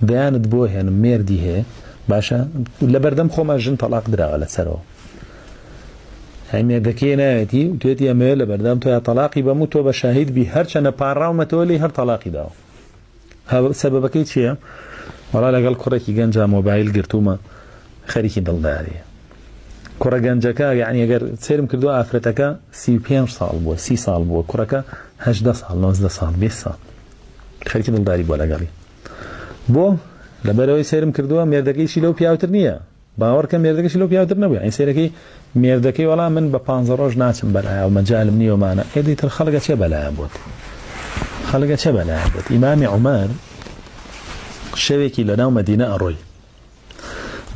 دەیانت بۆ هێنم مێردی هەیە باشە لە بەردەم خۆمە ژن تەلاق دراوە لەسەرەوە هەی مێردەکەی نایەتی و توێتی ئەمەیە لە بەردەم تۆ یا تەلاقی بەم و تۆ بە شاهید بی هەرچەنە پاڕاومەتەوە لێی هەر تەلاقی داوە سەبەبەکەی چییە؟ وەڵا لەگەڵ کوڕێکی گەنجا مۆبایل گرتومە خەریکی دڵداریە کوڕە گەنجەکە یعنی ئەگەر سێرم کردووە ئافرەتەکە 35 ساڵ بووە 30 ساڵ بووە کوڕەکە 18 ساڵ 19 ساڵ 20 ساڵ خەریکی دڵداری بووە لەگەڵی بۆ لەبەرەوەی سێرم کردووە مێردەکەیشی لەو پیاوتر نییە باوەڕکە مێردەکەشی لەو پیاوتر نەبووە این سێرەکەی مێردەکەی وەڵام من بە 15 ڕۆژ ناچم بەلایە و مەجالم نییەمانە ئێدیتر خەڵگە چێ بەلایە بووت خەڵگە چێ بەلایە بووت ئیمامی عومەر شەوێکی لەناو مەدینە ئەڕۆی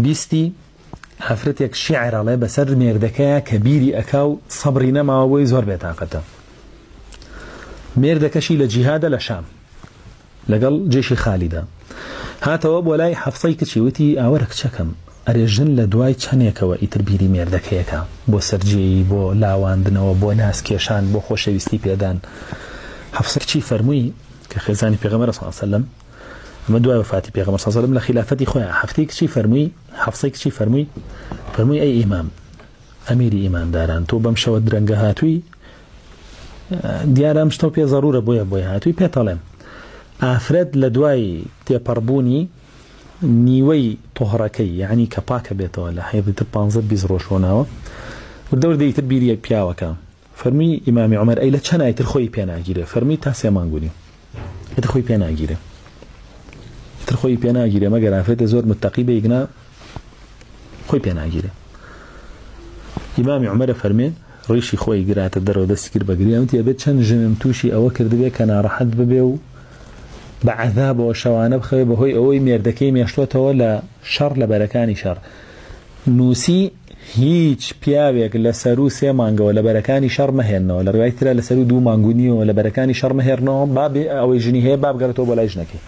بیستی هەفرەتێک شیعرەڵێ بەسەر مێردەکەیە کە بیری ئەکا و سەبری نەماوە بۆی زۆر بێتاقەتە مێردەکەشی لە جیهادە لە شام لەگەڵ جێشی خالیدا هاتەوە بۆ لای حەفسەی کچی وتی ئاوەرە کچەکەم ئەرێژن لە دوای چەندێکەوە ئیتر بیری مێردەکەیەکە بۆ سەرجێی بۆ لاواندنەوە بۆ ناسکێشان بۆ خۆشەویستی پێدان حەفسە کچی فەرمووی کە خێزانی پێغەمبەر صلی الله علیه وسلم ئەمە دوای وفاتی پێغەمبەر صلی الله علیه وسلم لە خلافەتی خۆیان هەفتەی کچی فەرمووی حەفسەی کچی فەرمووی ئەی ئیمام ئەمیری ئیمانداران تۆ بەم شەوە درەنگە هاتووی دیارە ئەم شتە پێ زەرورە بۆیە هاتووی پێتەڵێم ئافرەت لە دوای تێپەڕبوونی نیوەی تۆهڕەکەی یعنی کە پاکە بێتەوە لە حەیضیتر 15-20 ڕۆژۆناوە و دەوردەیتر بیریەک پیاوەکە فەرمی ئیمامی عومەر ئەی لە چەند ئایتر خۆی پێناگیرێ فەرمی تا 3 مانگونی ئیتر خۆی پێناگیرێ تر خۆی پێناگیرێ مەگەر ئافرەتە زۆر متەقی بە ئیگنا خۆی پێناگیرێ ئیمامی عومەرە فەرمێ ڕیشی خۆی گراتە دەرەوە دەستی کرد بە گریان وتی ئەبێت چەند ژنم تووشی ئەوە کردبێ کە ناڕەحەت ببێ و بە عەذابەوە شەوانە بخەوێ بەهۆی ئەوەی مێردەکەی مێشتوتەوە لە شەڕ لە بەرەکانی شەڕ نووسی هیچ پیاوێک لە سەر و 3 مانگەوە لە بەرەکانی شەڕ مەهێننەوە لە ڕوای ترە لە سەر و 2 مانگونیەوە لە بەرەکانی شەڕ مەهێننەوە بابێ ئەوەی ژنی هەیە باب گەڕێتەوە بۆ لای ژنەکەی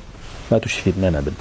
با تووشی فیتنە نەبن